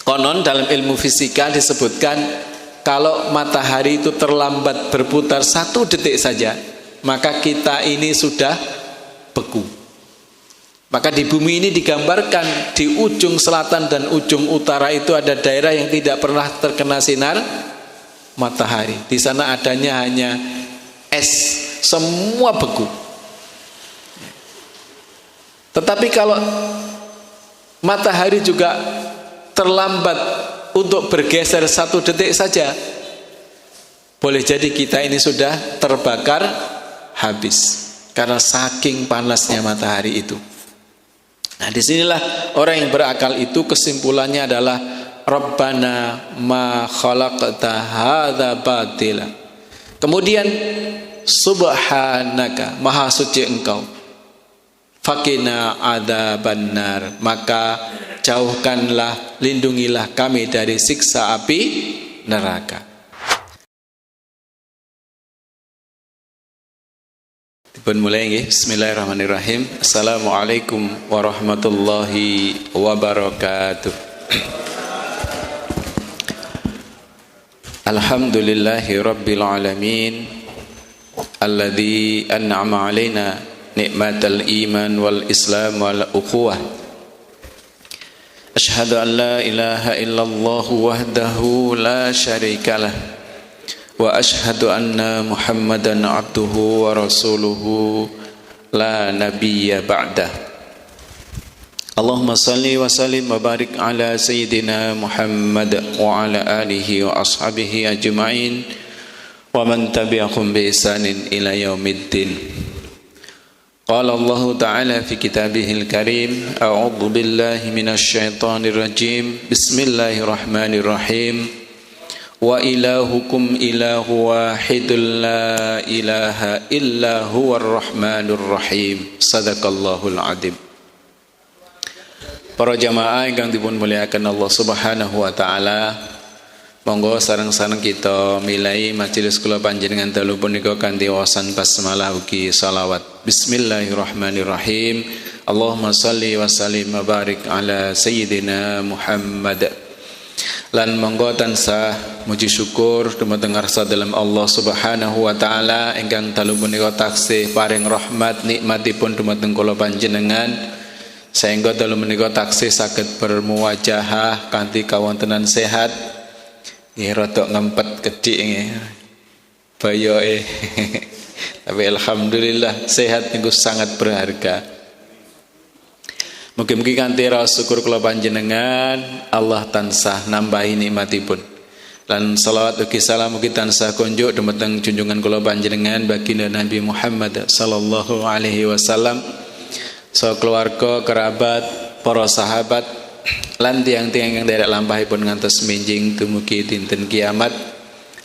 Konon dalam ilmu fisika disebutkan kalau matahari itu terlambat berputar 1 detik saja, maka kita ini sudah beku. Maka di bumi ini digambarkan di ujung selatan dan ujung utara itu ada daerah yang tidak pernah terkena sinar matahari. Di sana adanya hanya es, semua beku. Tetapi kalau matahari juga terlambat untuk bergeser 1 detik saja, boleh jadi kita ini sudah terbakar habis karena saking panasnya matahari itu. Nah, disinilah orang yang berakal itu kesimpulannya adalah Rabbana ma khalaqta hadza batila. Kemudian subhanaka, maha suci engkau. Faqina adzabannar, maka jauhkanlah, lindungilah kami dari siksa api neraka. Dipun mulai nggih. Bismillahirrahmanirrahim. Assalamualaikum warahmatullahi wabarakatuh. Alhamdulillahi rabbil alamin alladzi an'ama 'alaina nikmatal iman wal islam wal ukhuwah. Asyhadu an la ilaha illallah wahdahu la syarikalah wa asyhadu anna Muhammadan abduhu wa rasuluhu la nabiyya ba'dah. Allahumma salli wa sallim wa barik ala sayyidina Muhammad wa ala alihi wa ashabihi ajma'in wa man tabi'ahum bi ihsanin ila yaumiddin. Qala Allah ta'ala fi kitabihil karim, a'udzu billahi minasy syaithanir rajim. Bismillahirrahmanirrahim. Wa ilahukum ilahu wahidun la ilaha illa huwar rahmanur rahim. Sadaqallahul adzim. Para jamaah ingkang dipun muliakan Allah Subhanahu wa taala, monggo sareng-sareng kita milai majelis kula panjenengan dalu punika kanthi waosan basmalah ugi shalawat. Bismillahirrahmanirrahim. Allahumma shalli wa sallim wa barik ala sayyidina Muhammad. Lan monggo tansah muji syukur dumateng ngarsa dalam Allah Subhanahu wa taala ingkang dalu punika taksih paring rahmat nikmatipun dumateng kula panjenengan sehingga dalu menika taksih saged bermuwajahah kanthi kawontenan sehat. Nggih rada ngempet kedik nggih. Bayoke. Tapi alhamdulillah sehat niku sangat berharga. Mugi-mugi kanthi rasa syukur kula panjenengan Allah tansah nambahi nikmatipun. Lan selawat ugi salam ugi tansah kunjuk dumateng junjungan kula panjenengan baginda Nabi Muhammad sallallahu alaihi wasallam, saha keluarga, kerabat, para sahabat lan tiang-tiang yang derek lampahipun ngantos minjing dumugi dinten kiamat.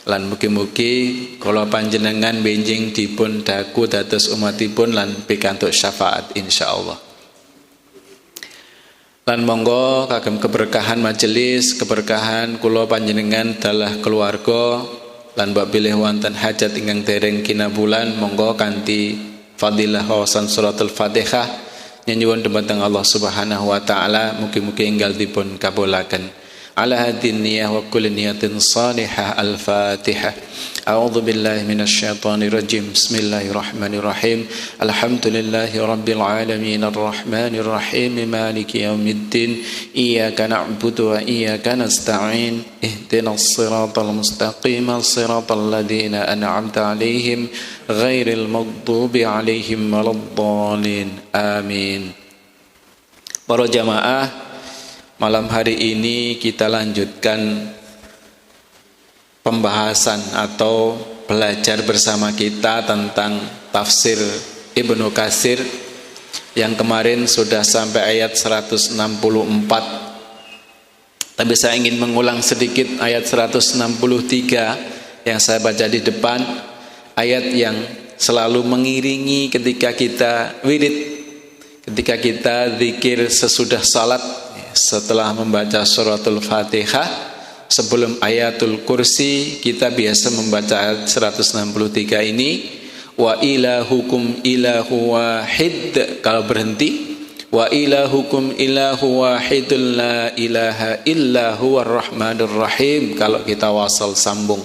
Lan mugi-mugi kula panjenengan benjing dipun daku dados umatipun lan pikantuk syafaat insyaallah. Lan monggo kagem keberkahan majelis, keberkahan kula panjenengan dalah keluarga lan mbok bilih wonten hajat ingkang dereng kinabulan, monggo kanthi fadilah wawasan suratul Fatihah nyuwun dumateng Allah Subhanahu wa taala mugi-mugi enggal dipun kabulaken. Ala hadin niyah wa kulli niyatin salihah. Al-Fatihah. A'udzu billahi minasy syaithanir rajim. Bismillahirrahmanirrahim. Alhamdulillahi rabbil alamin arrahmanir rahim maliki yaumiddin. Iyyaka na'budu wa iyyaka nasta'in. Ihdinas siratal mustaqim siratal ladzina an'amta 'alaihim ghairil maghdubi 'alaihim waladdallin. Amin. Para jamaah, malam hari ini kita lanjutkan pembahasan atau belajar bersama kita tentang tafsir Ibnu Katsir yang kemarin sudah sampai ayat 164. Tapi saya ingin mengulang sedikit ayat 163 yang saya baca di depan, ayat yang selalu mengiringi ketika kita wirid, ketika kita zikir sesudah salat. Setelah membaca suratul Fatihah, sebelum ayatul kursi, kita biasa membaca ayat 163 ini. Wa ilahukum ilahu wahid. Kalau berhenti, wa ilahukum ilahu wahidun la ilaha illa huwar rahmanur rahim. Kalau kita wasal sambung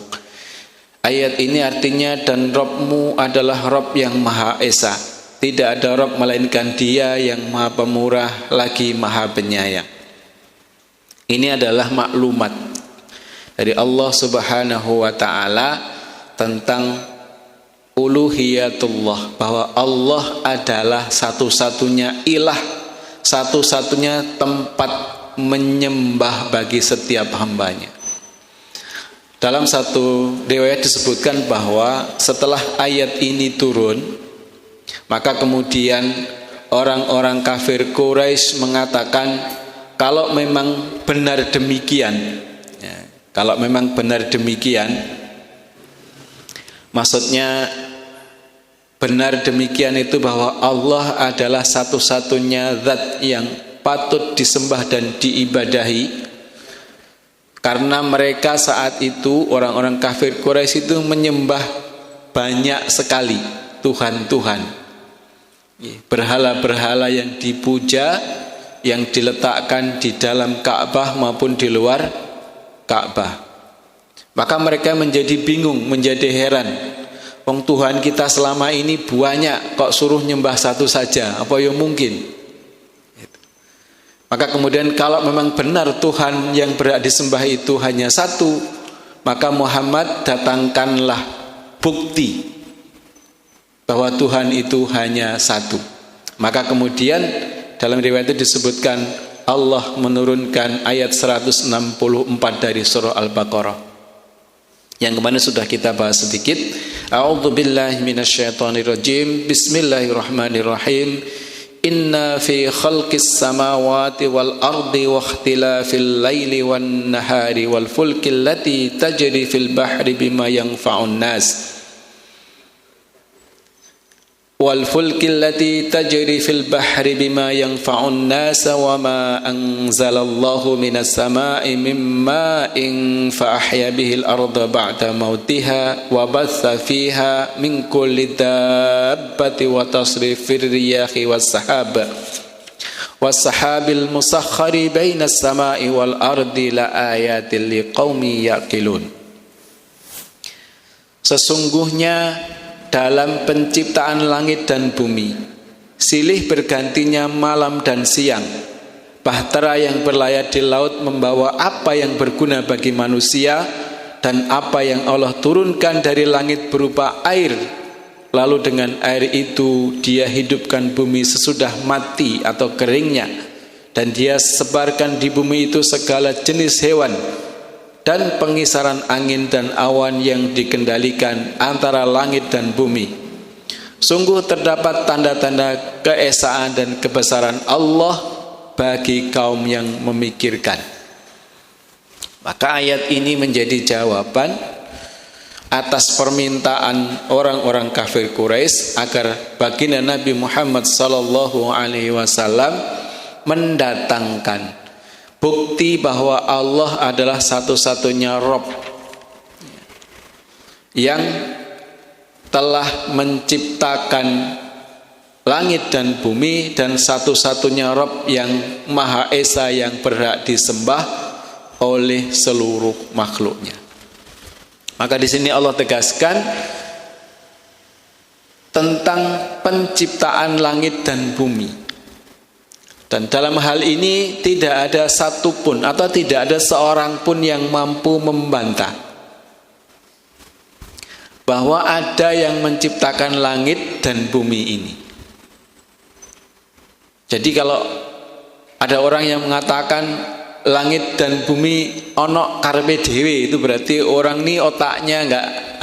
ayat ini artinya, dan Rabbmu adalah Rabb yang Maha Esa, tidak ada Rabb melainkan Dia yang Maha Pemurah lagi Maha Penyayang. Ini adalah maklumat dari Allah Subhanahu wa taala tentang uluhiyatullah, bahwa Allah adalah satu-satunya ilah, satu-satunya tempat menyembah bagi setiap hambanya. Dalam satu riwayat disebutkan bahwa setelah ayat ini turun, maka kemudian orang-orang kafir Quraisy mengatakan, kalau memang benar demikian, kalau memang benar demikian, maksudnya benar demikian itu bahwa Allah adalah satu-satunya zat yang patut disembah dan diibadahi. Karena mereka saat itu, orang-orang kafir Quraisy itu menyembah banyak sekali Tuhan-Tuhan, berhala-berhala yang dipuja, yang diletakkan di dalam Ka'bah maupun di luar Ka'bah. Maka mereka menjadi bingung, menjadi heran. Wong Tuhan kita selama ini banyak, kok suruh nyembah satu saja? Apa yang mungkin? Maka kemudian kalau memang benar Tuhan yang berhak disembah itu hanya satu, maka Muhammad datangkanlah bukti bahwa Tuhan itu hanya satu. Maka kemudian dalam riwayat itu disebutkan Allah menurunkan ayat 164 dari surah Al-Baqarah yang kemarin sudah kita bahas sedikit. A'udzubillahi minasyaitonirrajim. Bismillahirrahmanirrahim. Inna fi khalqis samawati wal ardi wa ikhtilafil laili wan nahari wal fulki allati tajri fil bahri bima yanfa'un nas wal fulki allati tajri fil bahri bima yanfa'un nas wa ma anzalallahu minas samai mimma in fa ahya bihil arda ba'da mautiha wa batha fiha min kulli dabbati wa tasrifir riyahi was sahabil musakhkhari bainas samai wal ardi la ayatil liqaumi yaqilun. Sesungguhnya dalam penciptaan langit dan bumi, silih bergantinya malam dan siang, bahtera yang berlayar di laut membawa apa yang berguna bagi manusia, dan apa yang Allah turunkan dari langit berupa air, lalu dengan air itu Dia hidupkan bumi sesudah mati atau keringnya, dan Dia sebarkan di bumi itu segala jenis hewan dan pengisaran angin dan awan yang dikendalikan antara langit dan bumi. Sungguh terdapat tanda-tanda keesaan dan kebesaran Allah bagi kaum yang memikirkan. Maka ayat ini menjadi jawaban atas permintaan orang-orang kafir Quraisy agar baginda Nabi Muhammad sallallahu alaihi wasallam mendatangkan bukti bahwa Allah adalah satu-satunya Rabb yang telah menciptakan langit dan bumi, dan satu-satunya Rabb yang Maha Esa yang berhak disembah oleh seluruh makhluknya. Maka di sini Allah tegaskan tentang penciptaan langit dan bumi. Dan dalam hal ini tidak ada satupun atau tidak ada seorang pun yang mampu membantah bahwa ada yang menciptakan langit dan bumi ini. Jadi kalau ada orang yang mengatakan langit dan bumi ono karepe dhewe, itu berarti orang ini otaknya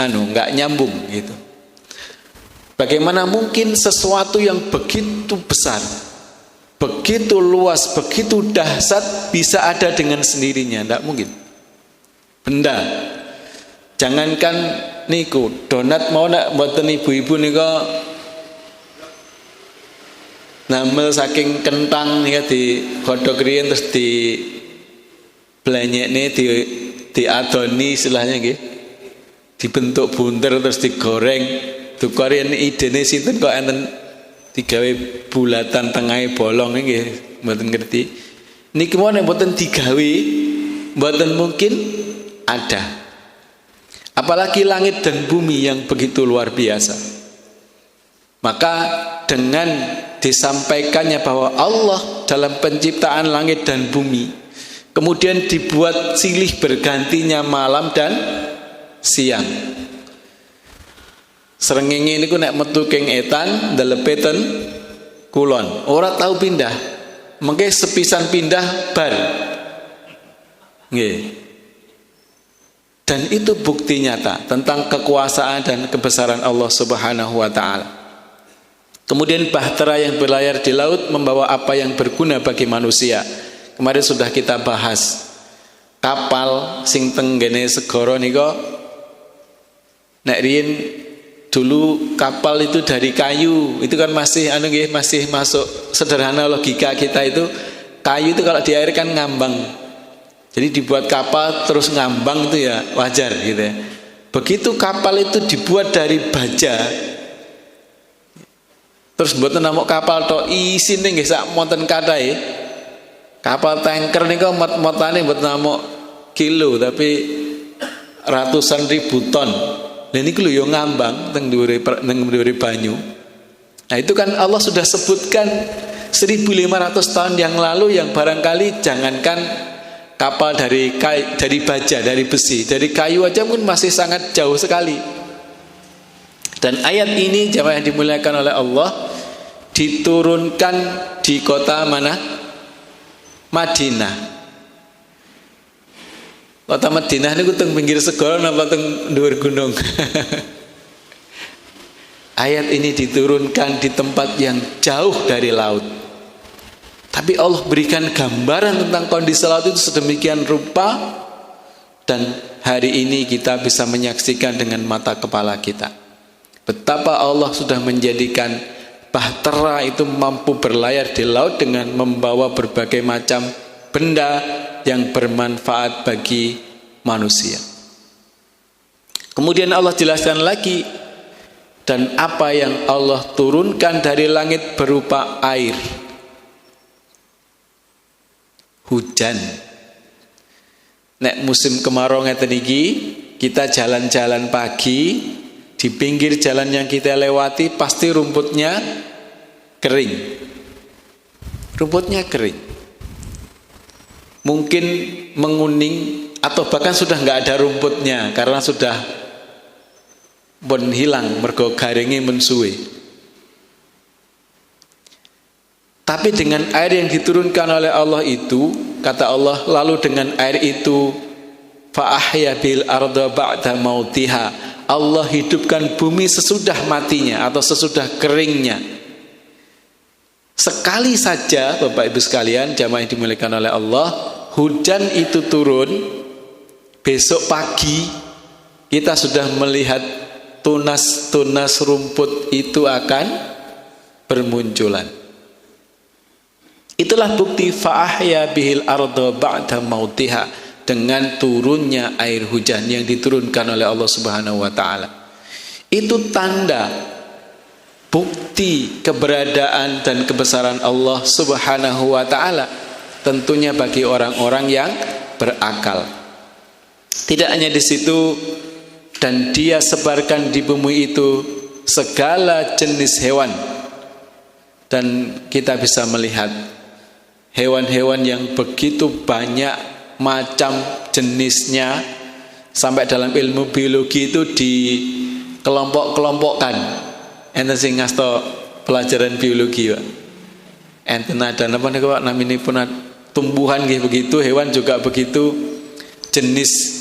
enggak nyambung gitu. Bagaimana mungkin sesuatu yang begitu besar, begitu luas, begitu dahsyat bisa ada dengan sendirinya? Tidak mungkin. Benda, jangankan niku donat mau nak mboten ibu-ibu nika namel saking kentang nika di godhog riyen terus di blenyekne diadoni istilahnya nggih. Dibentuk bunter terus digoreng. Duka riyen idene sinten kok enten digawe bulatan tengahé bolong nggih mboten ngerti. Niki mau nek mboten digawe mboten mungkin ada. Apalagi langit dan bumi yang begitu luar biasa. Maka dengan disampaikannya bahwa Allah dalam penciptaan langit dan bumi, kemudian dibuat silih bergantinya malam dan siang. Srengenge niku nek metu king etan ndelepeten kulon, ora tahu pindah. Mengke sepisan pindah bar. Nggih. Dan itu bukti nyata tentang kekuasaan dan kebesaran Allah Subhanahu wa taala. Kemudian bahtera yang berlayar di laut membawa apa yang berguna bagi manusia. Kemarin sudah kita bahas. Kapal sing tenggene segara nika nek riyen dulu kapal itu dari kayu, itu kan masih masih masuk sederhana logika kita itu. Kayu itu kalau di air kan ngambang. Jadi dibuat kapal terus ngambang itu ya wajar gitu ya. Begitu kapal itu dibuat dari baja, terus mboten namung kapal tok, isine nggih sak monten kathah. Kapal tanker niku mot-motane mboten namung kilo tapi ratusan ribu ton. Lha niku lho ya ngambang teng dhuwure banyu. Nah, itu kan Allah sudah sebutkan 1500 tahun yang lalu yang barangkali jangankan kapal dari baja, dari besi, dari kayu aja pun masih sangat jauh sekali. Dan ayat ini jemaah yang dimuliakan oleh Allah diturunkan di kota mana? Madinah. Kota Madinah ini teng pinggir segara napa teng dhuwur gunung. Ayat ini diturunkan di tempat yang jauh dari laut. Tapi Allah berikan gambaran tentang kondisi laut itu sedemikian rupa, dan hari ini kita bisa menyaksikan dengan mata kepala kita betapa Allah sudah menjadikan bahtera itu mampu berlayar di laut dengan membawa berbagai macam benda yang bermanfaat bagi manusia. Kemudian Allah jelaskan lagi, dan apa yang Allah turunkan dari langit berupa air, hujan. Nek musim kemarau ngeten iki, kita jalan-jalan pagi, di pinggir jalan yang kita lewati pasti rumputnya kering. Rumputnya kering. Mungkin menguning atau bahkan sudah nggak ada rumputnya karena sudah pun hilang mergo garinge mensuwe. Tapi dengan air yang diturunkan oleh Allah itu, kata Allah, lalu dengan air itu fa ahya bil arda ba'da mautiha, Allah hidupkan bumi sesudah matinya atau sesudah keringnya. Sekali saja Bapak Ibu sekalian, jamaah yang dimuliakan oleh Allah, hujan itu turun, besok pagi kita sudah melihat tunas-tunas rumput itu akan bermunculan. Itulah bukti fa'ahya bihil arda ba'da mautiha, dengan turunnya air hujan yang diturunkan oleh Allah Subhanahu wa taala. Itu tanda bukti keberadaan dan kebesaran Allah Subhanahu wa taala, tentunya bagi orang-orang yang berakal. Tidak hanya di situ, dan Dia sebarkan di bumi itu segala jenis hewan, dan kita bisa melihat hewan-hewan yang begitu banyak macam jenisnya, sampai dalam ilmu biologi itu dikelompok-kelompokkan. Enten sing ngasto pelajaran biologi, Pak. Enten ada napa niku Pak, naminipun tumbuhan nggih begitu, hewan juga begitu, jenis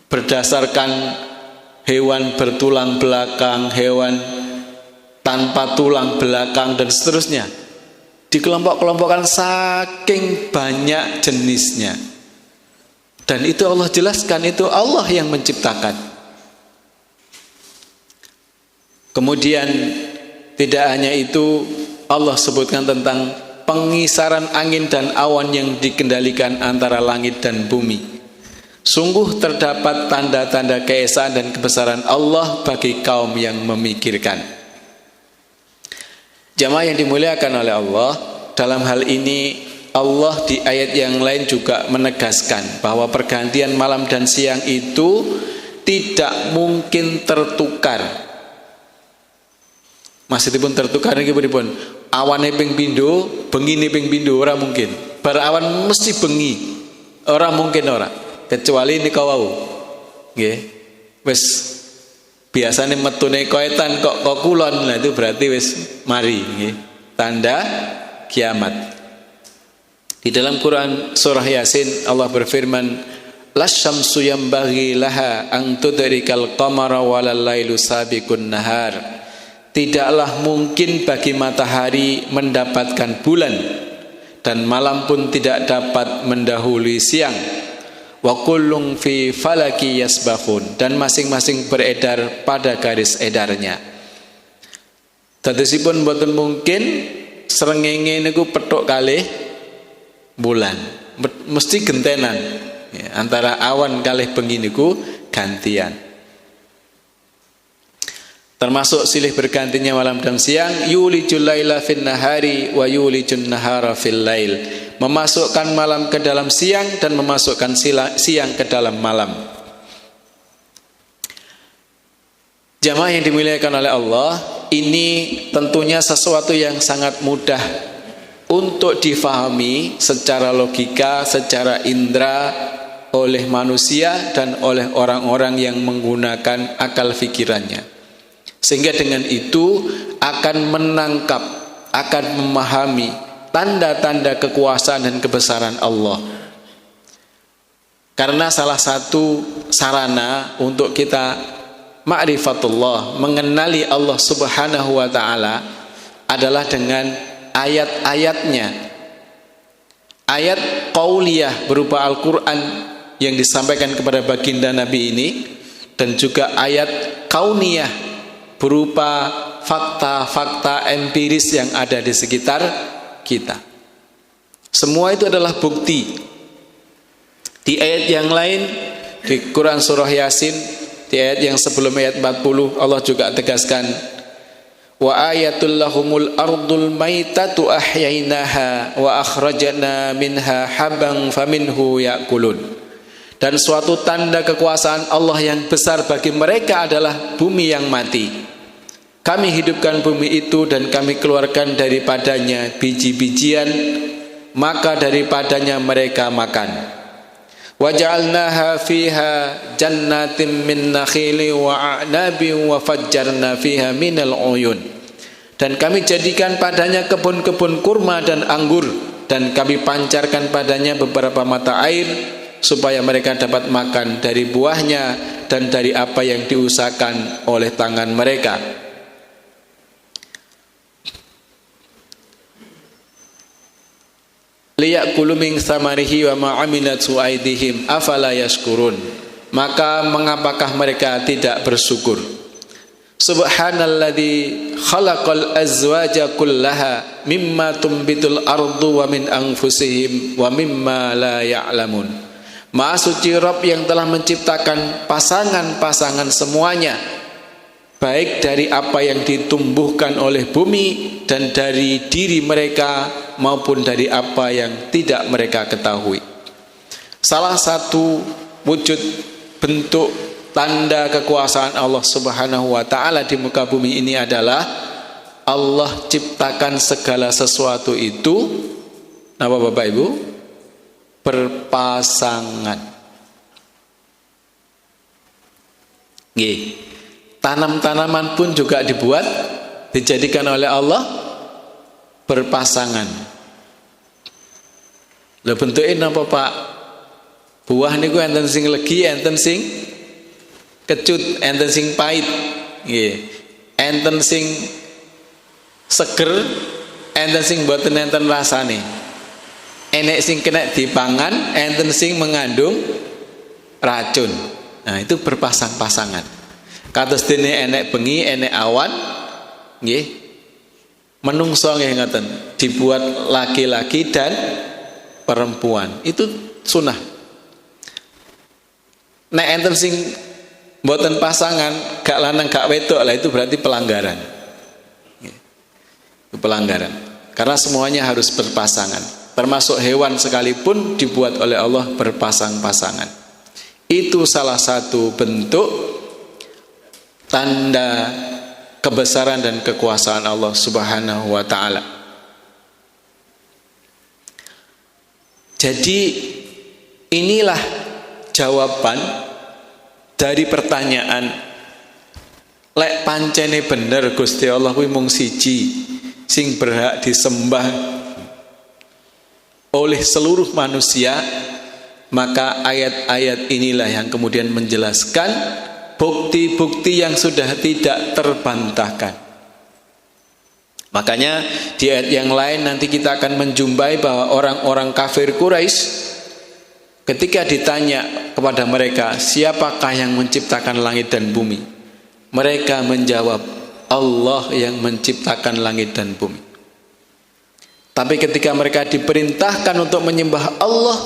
berdasarkan hewan bertulang belakang, hewan tanpa tulang belakang, dan seterusnya. Dikelompok-kelompokkan saking banyak jenisnya. Dan itu Allah jelaskan, itu Allah yang menciptakan. Kemudian tidak hanya itu, Allah sebutkan tentang pengisaran angin dan awan yang dikendalikan antara langit dan bumi. Sungguh terdapat tanda-tanda keesaan dan kebesaran Allah bagi kaum yang memikirkan. Jamaah yang dimuliakan oleh Allah, dalam hal ini Allah di ayat yang lain juga menegaskan bahwa pergantian malam dan siang itu tidak mungkin tertukar. Maksudipun tertukar niki pripun? Awane ping pindho, bengine ping pindho ora mungkin. Bar awan mesti bengi. Ora mungkin ora. Kecuali nika wau. Nggih. Wis biasane metune koetan kok kulon. Nah itu berarti wis mari nggih. Tanda kiamat. Di dalam Quran surah Yasin Allah berfirman, "Lasyamsu yambaghi laha an tudrikal qamara walal lailu sabiqun nahar." Tidaklah mungkin bagi matahari mendapatkan bulan dan malam pun tidak dapat mendahului siang. Wa kullun fi falaki yasbahun, dan masing-masing beredar pada garis edarnya. Tadosipun mboten mungkin srengenge niku petuk kalih bulan, mesti gentenan ya, antara awan kalih bengi niku gantian. Termasuk silih bergantinya malam dan siang, yulijul laila fin nahari wa yulijun nahara fil lail, memasukkan malam ke dalam siang dan memasukkan siang ke dalam malam. Jamaah yang dimuliakan oleh Allah, ini tentunya sesuatu yang sangat mudah untuk difahami secara logika, secara indera oleh manusia dan oleh orang-orang yang menggunakan akal fikirannya. Sehingga dengan itu akan menangkap, akan memahami tanda-tanda kekuasaan dan kebesaran Allah. Karena salah satu sarana untuk kita ma'rifatullah, mengenali Allah Subhanahu wa taala adalah dengan ayat-ayatnya. Ayat qauliyah berupa Al-Quran yang disampaikan kepada baginda Nabi ini, dan juga ayat kauniyah berupa fakta-fakta empiris yang ada di sekitar kita. Semua itu adalah bukti. Di ayat yang lain, di Quran surah Yasin, di ayat yang sebelum ayat 40, Allah juga tegaskan, wa ayatul lahumul ardul maitatu ahyainaha wa akhrajna minha habang faminhu yakulun. Dan suatu tanda kekuasaan Allah yang besar bagi mereka adalah bumi yang mati. Kami hidupkan bumi itu dan kami keluarkan daripadanya biji-bijian, maka daripadanya mereka makan. Waja'alnaha fiha jannatin min nakhili wa a'nabin wa fajjarna fiha minal uyun. Dan kami jadikan padanya kebun-kebun kurma dan anggur, dan kami pancarkan padanya beberapa mata air supaya mereka dapat makan dari buahnya dan dari apa yang diusahakan oleh tangan mereka. Liya'kulu min samarihi wa ma'amilat su'aidihim afala yashkurun. Maka mengapakah mereka tidak bersyukur? Subhanalladzi khalaqal azwaja kullaha mimma tumbitul ardu wa min anfusihim wa mimma la ya'lamun. Maha suci Rabb yang telah menciptakan pasangan-pasangan semuanya, baik dari apa yang ditumbuhkan oleh bumi dan dari diri mereka maupun dari apa yang tidak mereka ketahui. Salah satu wujud bentuk tanda kekuasaan Allah Subhanahu wa taala di muka bumi ini adalah Allah ciptakan segala sesuatu itu, apa Bapak Ibu? Berpasangan. Nggih. Tanam-tanaman pun juga dibuat, dijadikan oleh Allah berpasangan. Lha bentuke napa Pak? Buah niku enten sing legi, enten sing kecut, enten sing pahit. Nggih. Enten sing seger, enten sing mboten enten rasane. Enek sing kena dipangan, enten sing mengandung racun. Nah, itu berpasang-pasangan. Kados dene enek bengi, enek awan, nggih. Menungso nggih ngoten, dibuat laki-laki dan perempuan. Itu sunah. Nek enten sing mboten pasangan, gak lanang gak wedok lah, itu berarti pelanggaran. Itu pelanggaran. Karena semuanya harus berpasangan. Termasuk hewan sekalipun dibuat oleh Allah berpasang-pasangan. Itu salah satu bentuk tanda kebesaran dan kekuasaan Allah Subhanahu wa taala. Jadi inilah jawaban dari pertanyaan, lek pancene bener Gusti Allah kuwi mung siji sing berhak disembah oleh seluruh manusia, maka ayat-ayat inilah yang kemudian menjelaskan bukti-bukti yang sudah tidak terbantahkan. Makanya di ayat yang lain nanti kita akan menjumpai bahwa orang-orang kafir Quraisy ketika ditanya kepada mereka, siapakah yang menciptakan langit dan bumi? Mereka menjawab, Allah yang menciptakan langit dan bumi. Tapi ketika mereka diperintahkan untuk menyembah Allah,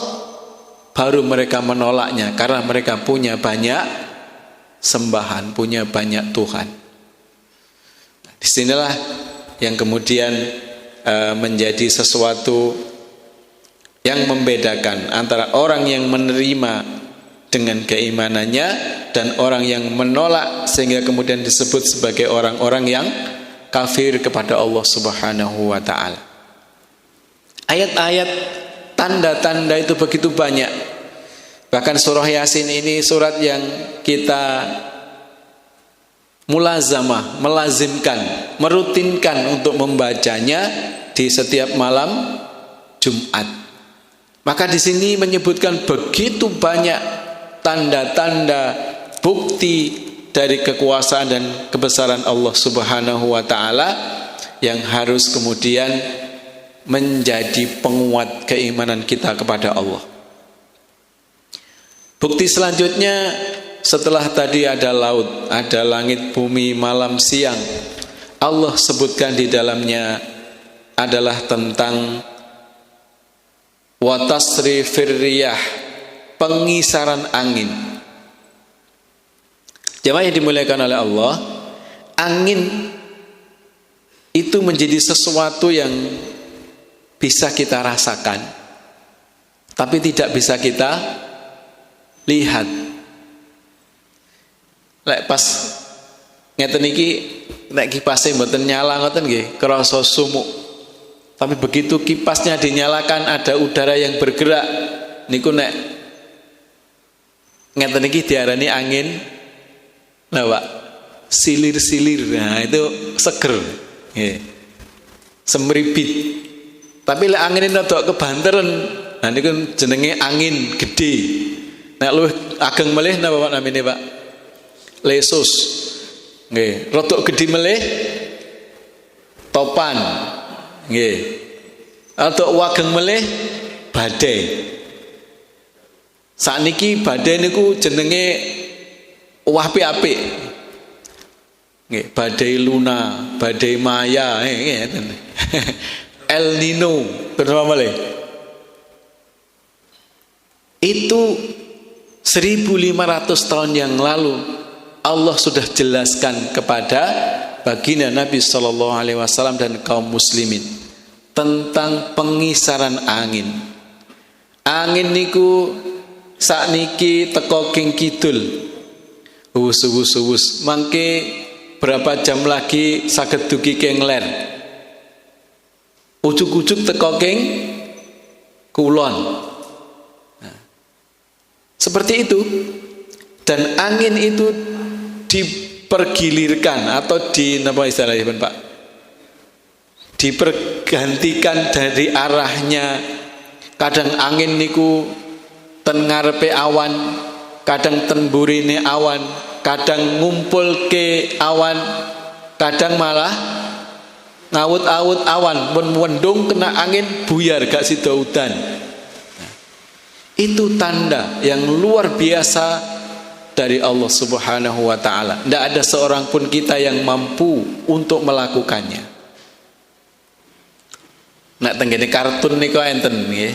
baru mereka menolaknya karena mereka punya banyak sembahan, punya banyak Tuhan. Disinilah yang kemudian menjadi sesuatu yang membedakan antara orang yang menerima dengan keimanannya dan orang yang menolak, sehingga kemudian disebut sebagai orang-orang yang kafir kepada Allah Subhanahu wa taala. Ayat-ayat tanda-tanda itu begitu banyak. Bahkan surah Yasin ini surat yang kita mulazamah, melazimkan, merutinkan untuk membacanya di setiap malam Jumat. Maka di sini menyebutkan begitu banyak tanda-tanda bukti dari kekuasaan dan kebesaran Allah Subhanahu wa taala yang harus kemudian menjadi penguat keimanan kita kepada Allah. Bukti selanjutnya, setelah tadi ada laut, ada langit, bumi, malam, siang, Allah sebutkan di dalamnya adalah tentang watasri firriyah, pengisaran angin. Jemaah yang dimuliakan oleh Allah, angin itu menjadi sesuatu yang bisa kita rasakan, tapi tidak bisa kita lihat. Lek pas ngeten iki nek kipase mboten nyala ngoten nggih, krasa sumuk. Tapi begitu kipasnya dinyalakan ada udara yang bergerak, niku nek ngeten iki diarani angin Pak, silir-silir. Nah, itu seger. Nggih. Semribit. Tapi lek angin rodok kebanteran, nah niku jenenge angin gede. Nek luwih ageng melih napa Pak namine Pak? Lesus. Nggih, rodok gede melih topan. Nggih. Rodok wageng melih badai. Sakniki badai niku jenenge apik-apik. Nggih, badai Luna, badai Maya, ngeten. El Nino, berapa malih? Itu 1500 tahun yang lalu Allah sudah jelaskan kepada baginda Nabi sallallahu alaihi wasallam dan kaum muslimin tentang pengisaran angin. Angin niku sakniki teko king kidul. Uwus mangke berapa jam lagi saged dugi keng ler. Ujuk-ujuk teko king kulon. Nah, seperti itu. Dan angin itu dipergilirkan atau napa istilahnya Pak? Dipergantikan dari arahnya. Kadang angin niku ten ngarepe awan, kadang ten burine awan, kadang ngumpul ke awan, kadang malah ngawut-awut awan, mun mendung kena angin buyar gak sida udan. Nah, itu tanda yang luar biasa dari Allah Subhanahu wa taala. Tidak ada seorang pun kita yang mampu untuk melakukannya. Nak tenggene kartun niku enten nggih.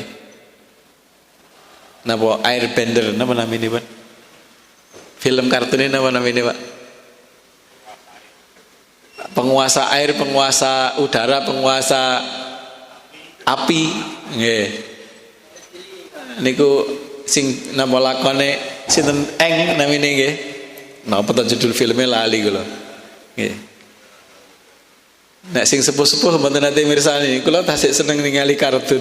Napa Airbender napa namine Pak? Film kartunnya napa namine Pak? penguasa air, penguasa udara, penguasa api. Nggih. Niku sing napa lakone sinten Eng namine nggih. Napa to judul filmnya lali kula. Nggih. Nek sing sepuh-sepuh mboten nate mirsani, kula tasik seneng ningali kartun.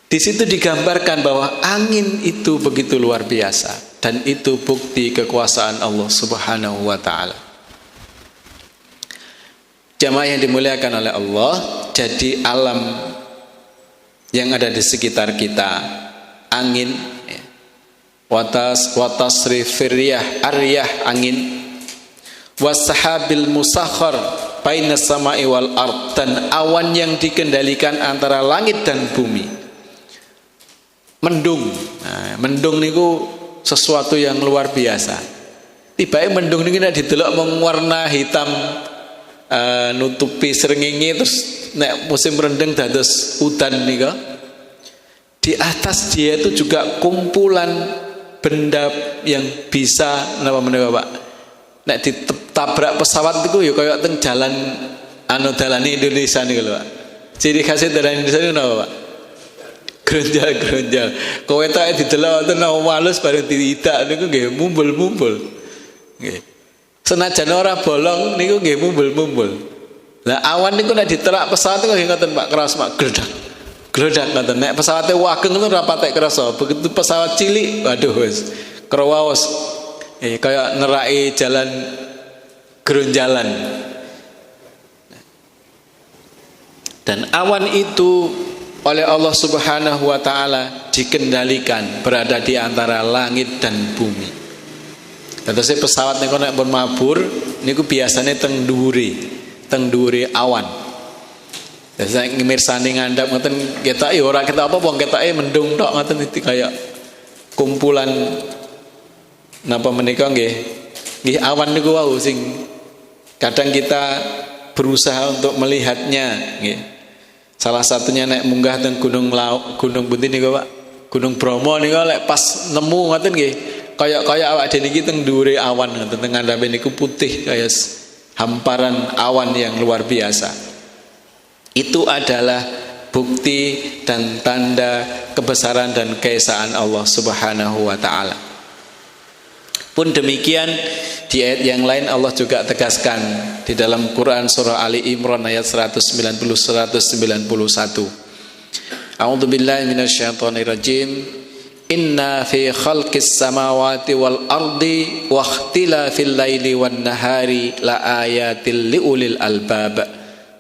Di situ digambarkan bahwa angin itu begitu luar biasa dan itu bukti kekuasaan Allah Subhanahu wa taala. Jamaah yang dimuliakan oleh Allah, jadi alam yang ada di sekitar kita, angin, watasrifir riyah, ar-riyah angin, wasahabil musakhkhar bainas sama'i wal ard, dan awan yang dikendalikan antara langit dan bumi. Mendung, nah, mendung niku sesuatu yang luar biasa. Tiba-tiba mendung niku nek didelok mung warna hitam nutupi srengenge, terus nek musim rendeng dados udan nika. Di atas dia itu juga kumpulan benda yang bisa napa menika Pak. Nek ditabrak pesawat niku ya kaya teng jalan dalan Indonesia niku lho Pak. Ciri khas dalan Indonesia niku napa Pak? Gronjal-gronjal. Kowe tak didelok ten walus bareng diidak niku nggih mumbul-mumbul. Nggih. Senajan ora bolong niku nggih mumbul-mumbul. Lah awan niku nek ditelak pesawat niku nggih ngoten Pak, keras Pak, gledak. Gledak ngoten. Nek pesawate wageng itu ora patek kerasa. Begitu pesawat cilik, waduh wis kerwaos. Kayak neraki jalan gronjalan. Dan awan itu oleh Allah Subhanahu wa taala dikendalikan berada di antara langit dan bumi. Terus pesawat niku nek pun mabur niku biasanya teng dhuwure awan. Saya ngemirsani ngandhap ngoten ketake ora ketok apa wong ketake mendung tok ngoten iki kaya kumpulan napa menika nggih awan niku wau sing kadang kita berusaha untuk melihatnya nggih. Salah satunya nek munggah teng gunung Bunti niku Pak. Gunung Bromo niku lek pas nemu ngoten nggih. Kaya awak dhewe niki teng dhuwure awan ngoten teng ngandhape niku putih kaya hamparan awan yang luar biasa. Itu adalah bukti dan tanda kebesaran dan keesaan Allah Subhanahu wa taala. Pun demikian di ayat yang lain Allah juga tegaskan di dalam Quran surah Ali Imran ayat 190 191. A'udzu billahi minasyaitonir rajim. Inna fi khalqis samawati wal ardi wa ikhtilafil laili wan nahari la ayatil liulil albab.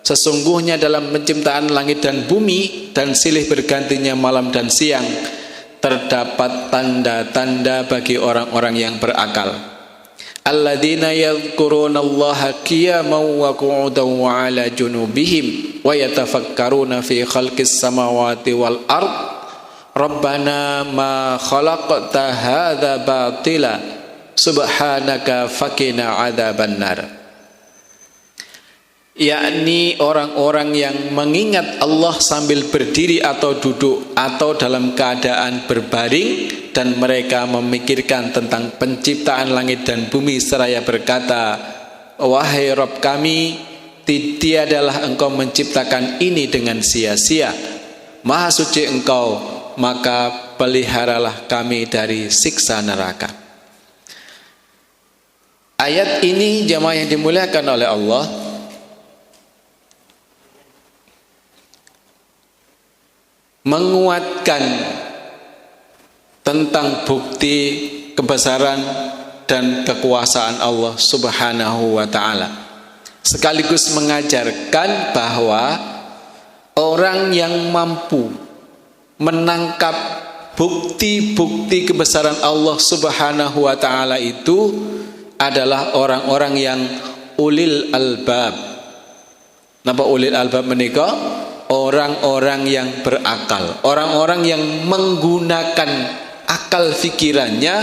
Sesungguhnya dalam penciptaan langit dan bumi dan silih bergantinya malam dan siang terdapat tanda-tanda bagi orang-orang yang berakal. Alladzina yadhkurunallaha qiyaman wa qu'udan wa 'ala junubihim wa yatafakkaruna fi khalqis samawati wal ard. Rabbana ma khalaqta hadza batila subhanaka faqina 'adzabannar. Yakni orang-orang yang mengingat Allah sambil berdiri atau duduk atau dalam keadaan berbaring, dan mereka memikirkan tentang penciptaan langit dan bumi seraya berkata, wahai Rabb kami, tiadalah engkau menciptakan ini dengan sia-sia. Maha suci engkau, maka peliharalah kami dari siksa neraka. Ayat ini jamaah yang dimuliakan oleh Allah menguatkan tentang bukti kebesaran dan kekuasaan Allah Subhanahu wa taala, sekaligus mengajarkan bahwa orang yang mampu menangkap bukti-bukti kebesaran Allah Subhanahu wa taala itu adalah orang-orang yang ulil albab. Napa ulil albab menika? Orang-orang yang berakal, orang-orang yang menggunakan akal fikirannya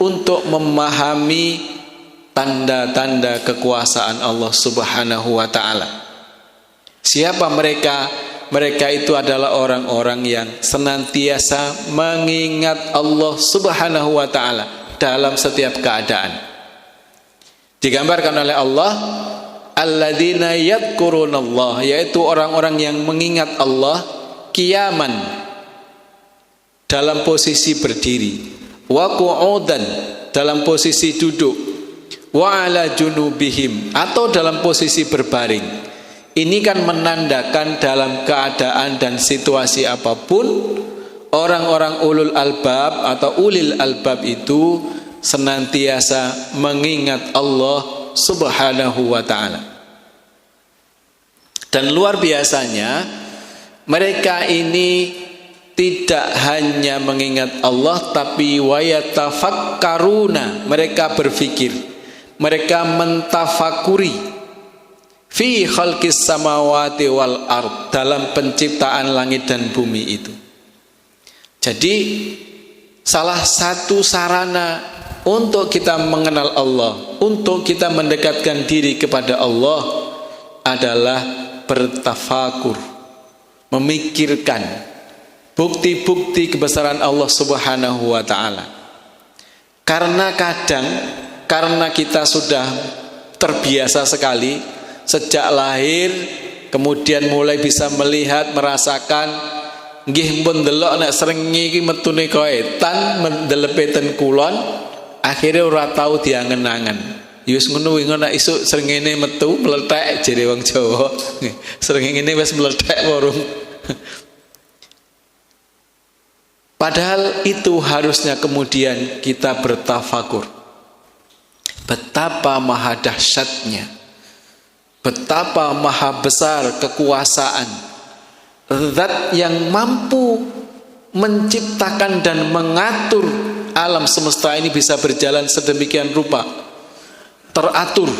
untuk memahami tanda-tanda kekuasaan Allah Subhanahu wa taala. Siapa mereka? Mereka itu adalah orang-orang yang senantiasa mengingat Allah Subhanahu wa taala dalam setiap keadaan. Digambarkan oleh Allah alladzina yadhkurunallah, yaitu orang-orang yang mengingat Allah qiyaman, dalam posisi berdiri, wa qu'udan, dalam posisi duduk, wa ala junubihim, atau dalam posisi berbaring. Ini kan menandakan dalam keadaan dan situasi apapun orang-orang ulul albab atau ulil albab itu senantiasa mengingat Allah Subhanahu wa ta'ala. Dan luar biasanya mereka ini tidak hanya mengingat Allah, tapi wayatafakkaruna, mereka berfikir, mereka mentafakuri fi khalqis samawati wal ard, dalam penciptaan langit dan bumi itu. Jadi salah satu sarana untuk kita mengenal Allah, untuk kita mendekatkan diri kepada Allah adalah bertafakur, memikirkan bukti-bukti kebesaran Allah Subhanahu wa ta'ala. Karena kita sudah terbiasa sekali sejak lahir, kemudian mulai bisa melihat, merasakan, nggih pun delok nek srengenge iki metune koetan mendelepeten kulon, akhirnya ora tau diangen-angen. Ya wis ngono wingi nek isuk srengenge metu meletek jere wong Jawa. Srengenge wis meletek warung. Padahal itu harusnya kemudian kita bertafakur. Betapa maha dahsyatnya, betapa maha besar kekuasaan Zat yang mampu menciptakan dan mengatur alam semesta ini bisa berjalan sedemikian rupa, teratur.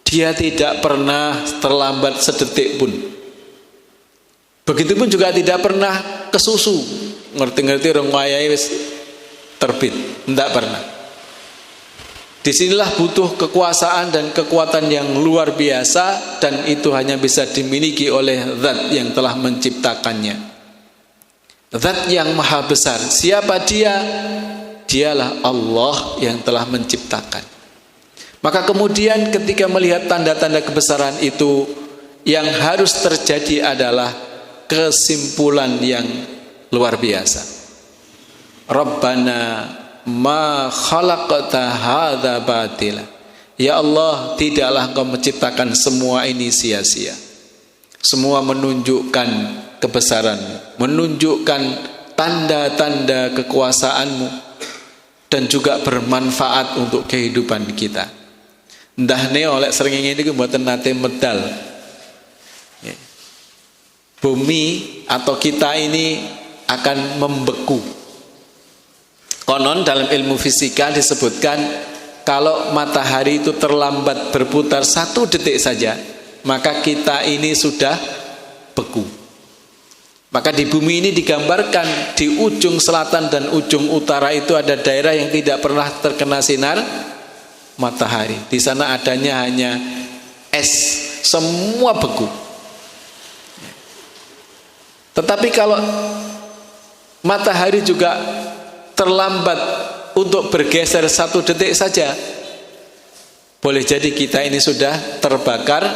Dia tidak pernah terlambat sedetik pun. Begitupun juga tidak pernah kesusu. Ngerti-ngerti orang wayahe wis terbit, tidak pernah. Disinilah butuh kekuasaan dan kekuatan yang luar biasa, dan itu hanya bisa dimiliki oleh Zat yang telah menciptakannya. Zat yang maha besar. Siapa dia? Dialah Allah yang telah menciptakan. Maka kemudian ketika melihat tanda-tanda kebesaran itu, yang harus terjadi adalah kesimpulan yang luar biasa. Rabbana ma khalaqta hadza batila. Ya Allah, tidaklah Engkau menciptakan semua ini sia-sia. Semua menunjukkan kebesaran-Mu, menunjukkan tanda-tanda kekuasaan-Mu, dan juga bermanfaat untuk kehidupan kita. Ndah ne oleh srengenge niku mboten nate medal. Bumi atau kita ini akan membeku. Konon dalam ilmu fisika disebutkan kalau matahari itu terlambat berputar 1 detik saja, maka kita ini sudah beku. Maka di bumi ini digambarkan di ujung selatan dan ujung utara itu ada daerah yang tidak pernah terkena sinar matahari. Di sana adanya hanya es, semua beku. Tetapi kalau matahari juga terlambat untuk bergeser 1 detik saja, boleh jadi kita ini sudah terbakar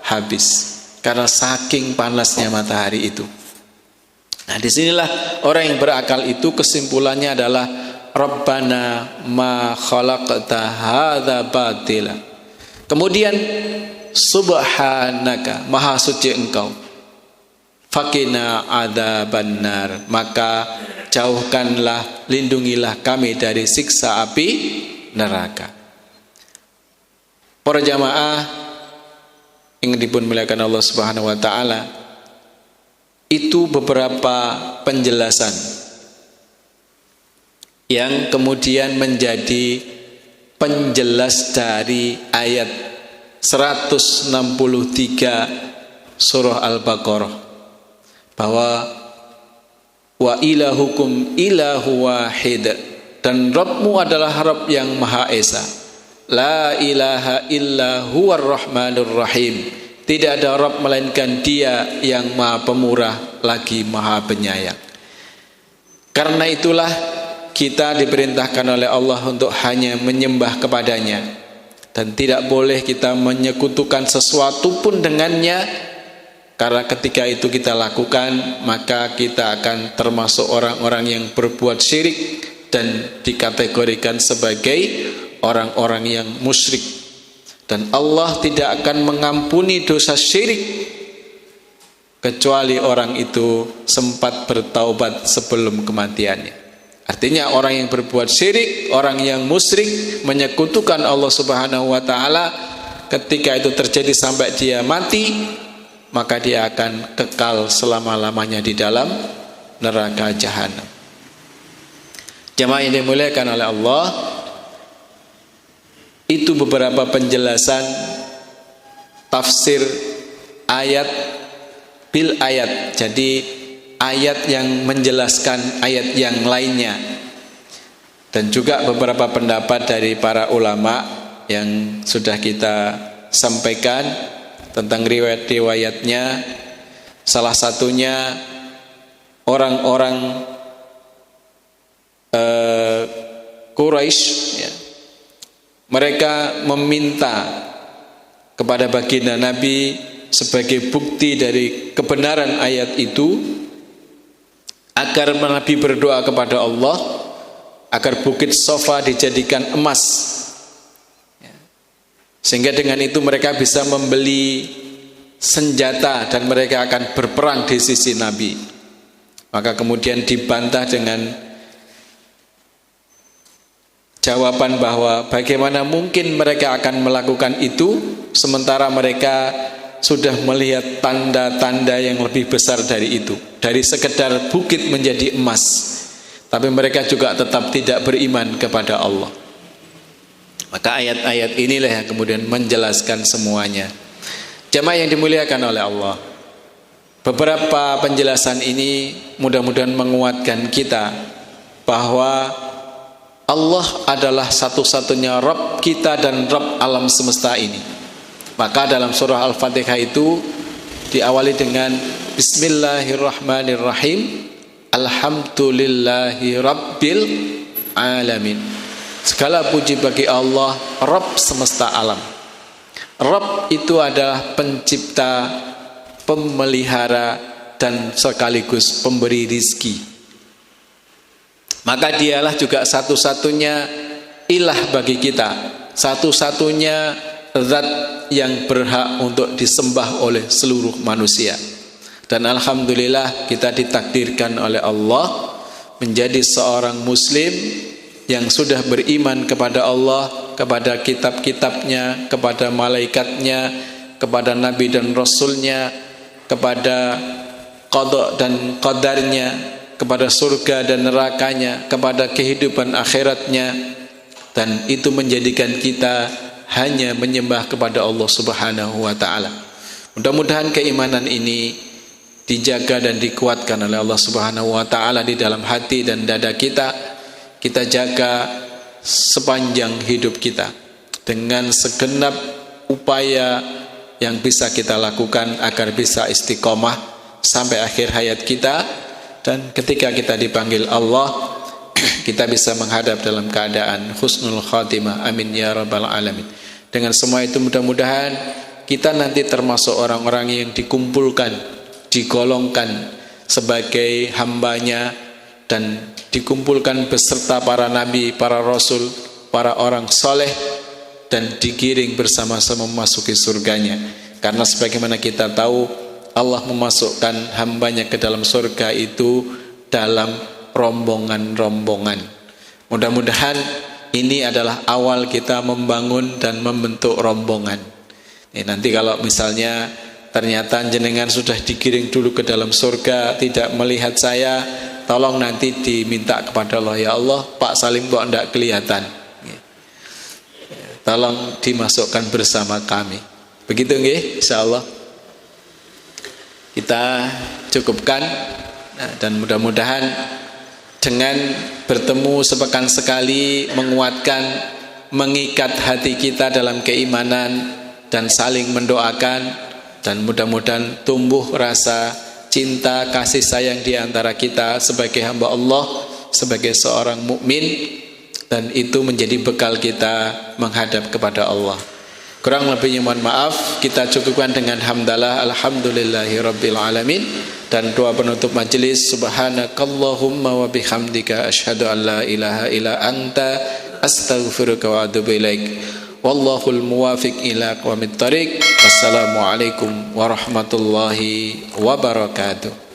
habis karena saking panasnya matahari itu. Nah, disinilah orang yang berakal itu kesimpulannya adalah Rabbana ma khalaqta hadza batila. Kemudian subhanaka, maha suci Engkau. Fakina adzabannar, maka jauhkanlah, lindungilah kami dari siksa api neraka. Para jamaah yang dimuliakan Allah Subhanahu wa taala, itu beberapa penjelasan yang kemudian menjadi penjelas dari ayat 163 surah Al-Baqarah, bahwa wa ilahukum ilahu wahid, dan Rabbmu adalah Rabb yang Maha Esa. La ilaha illa huwar rahmanur rahim, tidak ada Rabb melainkan Dia yang Maha Pemurah lagi Maha Penyayang. Karena itulah kita diperintahkan oleh Allah untuk hanya menyembah kepadanya, dan tidak boleh kita menyekutukan sesuatu pun dengannya, karena ketika itu kita lakukan maka kita akan termasuk orang-orang yang berbuat syirik dan dikategorikan sebagai orang-orang yang musyrik. Dan Allah tidak akan mengampuni dosa syirik kecuali orang itu sempat bertaubat sebelum kematiannya. Artinya orang yang berbuat syirik, orang yang musyrik, menyekutukan Allah Subhanahu wa taala, ketika itu terjadi sampai dia mati, maka dia akan kekal selama-lamanya di dalam neraka jahanam. Jemaah yang dimuliakan oleh Allah, itu beberapa penjelasan tafsir ayat bil ayat. Jadi ayat yang menjelaskan ayat yang lainnya, dan juga beberapa pendapat dari para ulama yang sudah kita sampaikan tentang riwayat-riwayatnya. Salah satunya orang-orang Quraisy, ya, mereka meminta kepada baginda Nabi sebagai bukti dari kebenaran ayat itu, agar Nabi berdoa kepada Allah agar bukit Sofa dijadikan emas, sehingga dengan itu mereka bisa membeli senjata dan mereka akan berperang di sisi Nabi. Maka kemudian dibantah dengan jawaban bahwa bagaimana mungkin mereka akan melakukan itu sementara mereka sudah melihat tanda-tanda yang lebih besar dari itu, dari sekedar bukit menjadi emas. Tapi mereka juga tetap tidak beriman kepada Allah. Maka ayat-ayat inilah yang kemudian menjelaskan semuanya. Jamaah yang dimuliakan oleh Allah, beberapa penjelasan ini mudah-mudahan menguatkan kita bahwa Allah adalah satu-satunya Rabb kita dan Rabb alam semesta ini. Maka dalam surah Al-Fatihah itu diawali dengan Bismillahirrahmanirrahim, Alhamdulillahi Rabbil Alamin. Segala puji bagi Allah, Rabb semesta alam. Rabb itu adalah pencipta, pemelihara, dan sekaligus pemberi rizki. Maka dialah juga satu-satunya ilah bagi kita, satu-satunya zat yang berhak untuk disembah oleh seluruh manusia. Dan alhamdulillah kita ditakdirkan oleh Allah menjadi seorang muslim yang sudah beriman kepada Allah, kepada kitab-kitabnya, kepada malaikatnya, kepada nabi dan rasulnya, kepada qada dan qadarnya, kepada surga dan nerakanya, kepada kehidupan akhiratnya. Dan itu menjadikan kita hanya menyembah kepada Allah Subhanahu wa taala. Mudah-mudahan keimanan ini dijaga dan dikuatkan oleh Allah Subhanahu wa taala di dalam hati dan dada kita. Kita jaga sepanjang hidup kita dengan segenap upaya yang bisa kita lakukan agar bisa istiqomah sampai akhir hayat kita, dan ketika kita dipanggil Allah kita bisa menghadap dalam keadaan husnul khatimah. Amin ya rabbal alamin. Dengan semua itu mudah-mudahan kita nanti termasuk orang-orang yang dikumpulkan, digolongkan sebagai hambanya, dan dikumpulkan beserta para nabi, para rasul, para orang soleh, dan digiring bersama-sama memasuki surganya. Karena sebagaimana kita tahu, Allah memasukkan hambanya ke dalam surga itu dalam rombongan-rombongan. Mudah-mudahan ini adalah awal kita membangun dan membentuk rombongan. Nanti kalau misalnya ternyata jenengan sudah digiring dulu ke dalam surga, tidak melihat saya, tolong nanti diminta kepada Allah, ya Allah, Pak Salim kok tidak kelihatan, tolong dimasukkan bersama kami. Begitu nggih, insyaallah. Kita cukupkan, dan mudah-mudahan dengan bertemu sepekan sekali menguatkan, mengikat hati kita dalam keimanan dan saling mendoakan, dan mudah-mudahan tumbuh rasa cinta kasih sayang di antara kita sebagai hamba Allah, sebagai seorang mukmin, dan itu menjadi bekal kita menghadap kepada Allah. Kurang lebihnya mohon maaf, kita cukupkan dengan hamdalah alhamdulillahi rabbil alamin dan doa penutup majelis subhanakallahumma wa bihamdika asyhadu an la ilaha illa anta astaghfiruka wa atubu ilaik. Wallahul muwafiq ila aqwamit thariq. Wassalamualaikum warahmatullahi wabarakatuh.